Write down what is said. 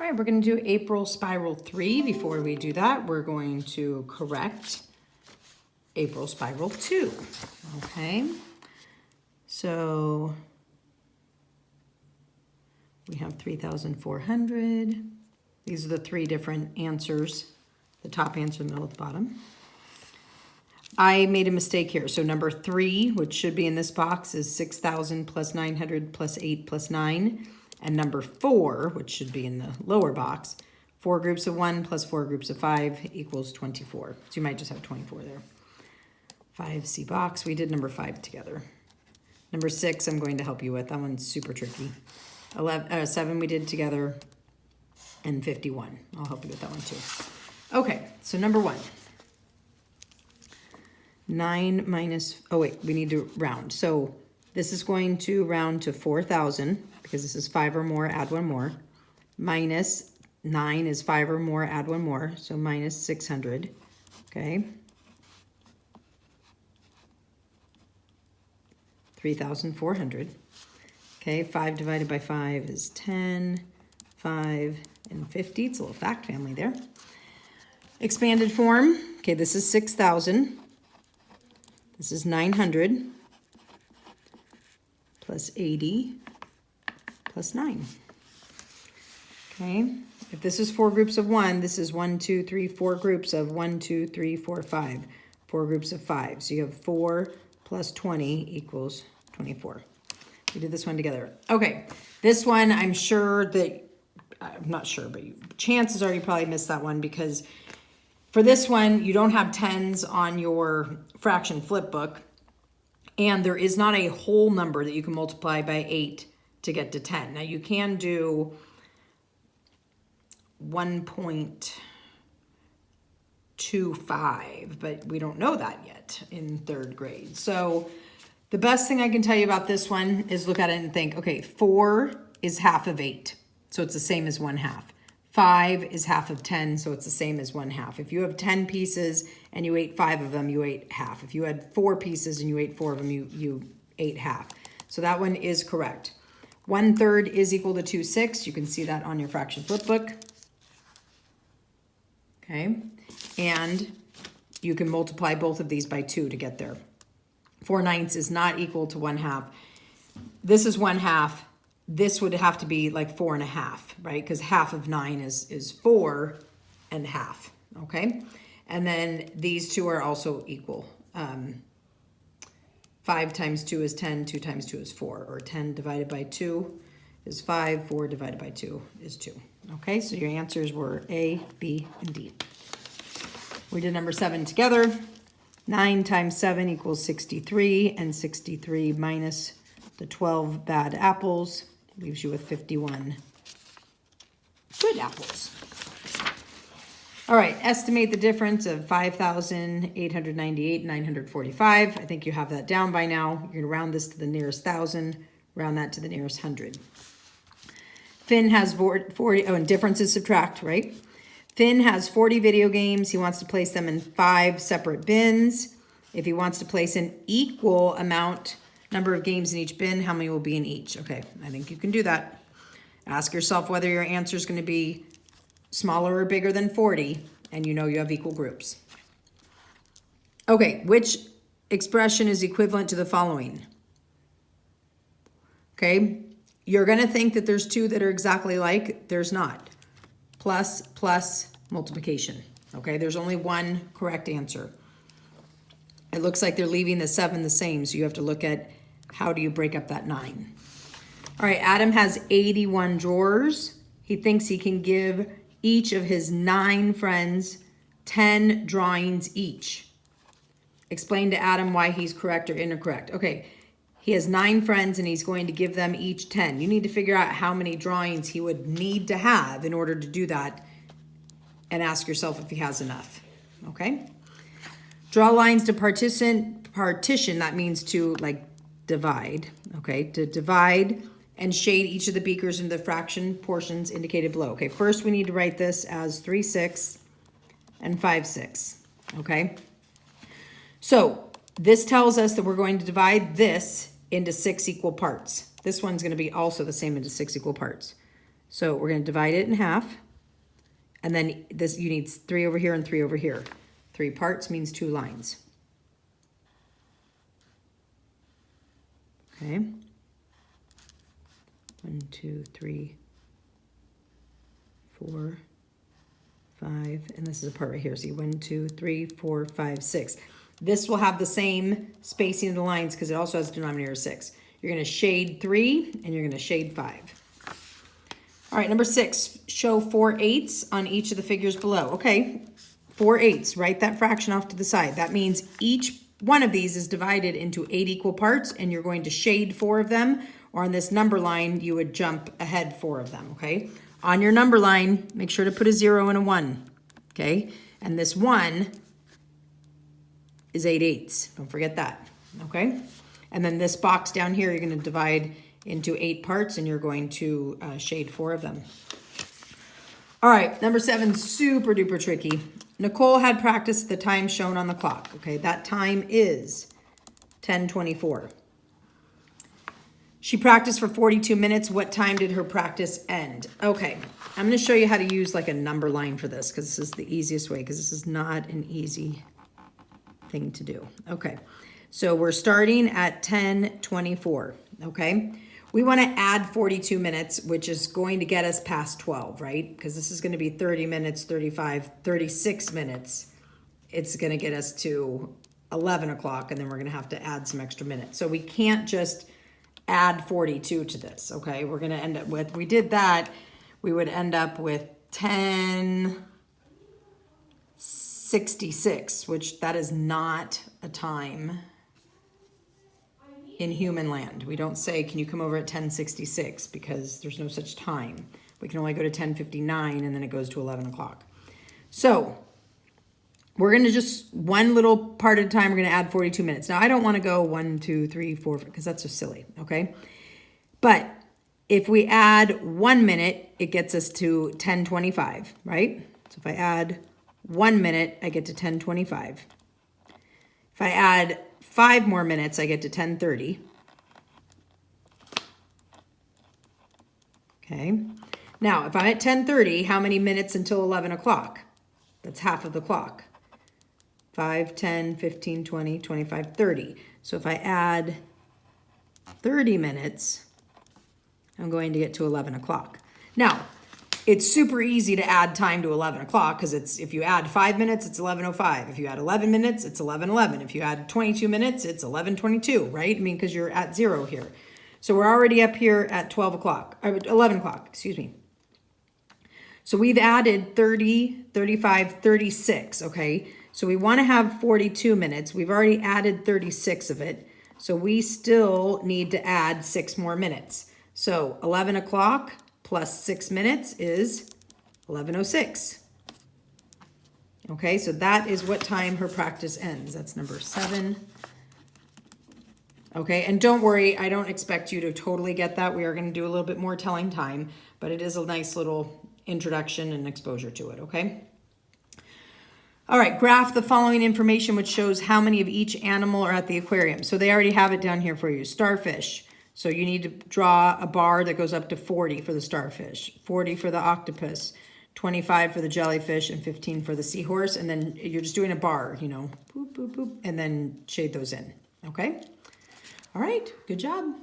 All right, we're going to do April spiral 3. Before we do that, we're going to correct April spiral 2. Okay, so we have 3,400. These are the three different answers, the top answer, the middle, the bottom. I made a mistake here. So number 3, which should be in this box, is 6,000 plus 900 plus 8 plus 9. And number 4, which should be in the lower box, 4 groups of 1 plus 4 groups of 5 equals 24. So you might just have 24 there. 5C box, we did number 5 together. Number 6, I'm going to help you with. That one's super tricky. 7 we did together, and 51. I'll help you with that one too. Okay, so number 1. 9 minus, oh wait, we need to round. So this is going to round to 4,000 because this is 5 or more, add 1 more. Minus 9 is 5 or more, add 1 more. So minus 600, okay. 3,400. Okay, 5 divided by 5 is 10, 5, and 50. It's a little fact family there. Expanded form, okay, this is 6,000. This is 900 plus 80 plus 9. Okay, if this is 4 groups of 1, this is 1, 2, 3, 4 groups of 1, 2, 3, 4, 5. 4 groups of 5. So you have 4 plus 20 equals 24. We did this one together. Okay, this one I'm sure that, I'm not sure, but chances are you probably missed that one because for this one, you don't have tens on your fraction flip book, and there is not a whole number that you can multiply by 8 to get to 10. Now, you can do 1.25, but we don't know that yet in 3rd grade. So the best thing I can tell you about this one is look at it and think, okay, 4 is half of 8, so it's the same as 1/2. 5 is half of 10, so it's the same as 1/2. If you have 10 pieces and you ate 5 of them, you ate half. If you had 4 pieces and you ate 4 of them, you ate half. So that one is correct. 1/3 is equal to 2/6. You can see that on your fraction flip book. Okay, and you can multiply both of these by 2 to get there. 4/9 is not equal to 1/2. This is 1/2. This would have to be like 4.5, right? Because half of 9 is 4 and half, okay? And then these two are also equal. 5 times 2 is 10, 2 times 2 is 4, or 10 divided by 2 is 5, 4 divided by 2 is 2. Okay, so your answers were A, B, and D. We did number 7 together. 9 times 7 equals 63, and 63 minus the 12 bad apples leaves you with 51 good apples. All right, estimate the difference of 5,898 and 945. I think you have that down by now. You're going to round this to the nearest 1,000, round that to the nearest 100. Finn has 40, and differences subtract, right? Finn has 40 video games. He wants to place them in 5 separate bins. If he wants to place an equal number of games in each bin, how many will be in each? Okay, I think you can do that. Ask yourself whether your answer is going to be smaller or bigger than 40, and you know you have equal groups. Okay, which expression is equivalent to the following? Okay, you're going to think that there's 2 that are exactly like. There's not. Plus, plus, multiplication. Okay, there's only one correct answer. It looks like they're leaving the 7 the same, so you have to look at how do you break up that 9. All right, Adam has 81 drawers. He thinks he can give each of his 9 friends 10 drawings each. Explain to Adam why he's correct or incorrect. Okay, he has 9 friends and he's going to give them each 10. You need to figure out how many drawings he would need to have in order to do that and ask yourself if he has enough, okay? Draw lines to partition, that means to like divide, okay? To divide and shade each of the beakers into the fraction portions indicated below. Okay, first we need to write this as 3/6 and 5/6, okay? So this tells us that we're going to divide this into 6 equal parts. This one's going to be also the same into 6 equal parts. So we're going to divide it in half. And then this, you need 3 over here and 3 over here. 3 parts means 2 lines. Okay. 1, 2, 3, 4, 5, and this is a part right here. See, 1, 2, 3, 4, 5, 6. This will have the same spacing of the lines because it also has a denominator of 6. You're going to shade 3 and you're going to shade 5. All right, number 6, show 4/8 on each of the figures below. Okay, 4/8, write that fraction off to the side. That means each one of these is divided into 8 equal parts, and you're going to shade 4 of them, or on this number line, you would jump ahead 4 of them, okay? On your number line, make sure to put a 0 and a 1, okay? And this 1 is 8/8. Don't forget that, okay? And then this box down here, you're going to divide into 8 parts, and you're going to shade 4 of them. All right, number 7, super duper tricky. Nicole had practice at the time shown on the clock. Okay, that time is 10:24. She practiced for 42 minutes. What time did her practice end? Okay, I'm going to show you how to use like a number line for this because this is the easiest way, because this is not an easy thing to do. Okay, so we're starting at 10:24. Okay, we want to add 42 minutes, which is going to get us past 12, right? Because this is going to be 30 minutes, 35, 36 minutes. It's going to get us to 11 o'clock, and then we're going to have to add some extra minutes. So we can't just add 42 to this, okay? We're going to end up with, we did that, we would end up with 10:66, which that is not a time in human land. We don't say, can you come over at 10:66, because there's no such time. We can only go to 10:59, and then it goes to 11 o'clock. So we're going to just, one little part at a time, we're going to add 42 minutes. Now, I don't want to go 1, 2, 3, 4, because that's just silly, okay? But if we add 1 minute, it gets us to 10:25, right? So if I add 1 minute, I get to 10:25. If I add 5 more minutes, I get to 10:30. Okay. Now, if I'm at 10:30, how many minutes until 11 o'clock? That's half of the clock. 5, 10, 15, 20, 25, 30. So if I add 30 minutes, I'm going to get to 11 o'clock. Now, it's super easy to add time to 11 o'clock because it's, if you add 5 minutes, it's 11:05. If you add 11 minutes, it's 11:11. If you add 22 minutes, it's 11:22, right? I mean, because you're at 0 here. So we're already up here at 12 o'clock, 11 o'clock, excuse me. So we've added 30, 35, 36, okay? So we want to have 42 minutes. We've already added 36 of it. So we still need to add 6 more minutes. So 11 o'clock plus 6 minutes is 11:06. Okay, so that is what time her practice ends. That's number 7. Okay, and don't worry, I don't expect you to totally get that. We are going to do a little bit more telling time, but it is a nice little introduction and exposure to it, okay? All right, graph the following information which shows how many of each animal are at the aquarium. So they already have it down here for you. Starfish. So you need to draw a bar that goes up to 40 for the starfish, 40 for the octopus, 25 for the jellyfish, and 15 for the seahorse. And then you're just doing a bar, you know, boop, boop, boop, and then shade those in, okay? All right, good job.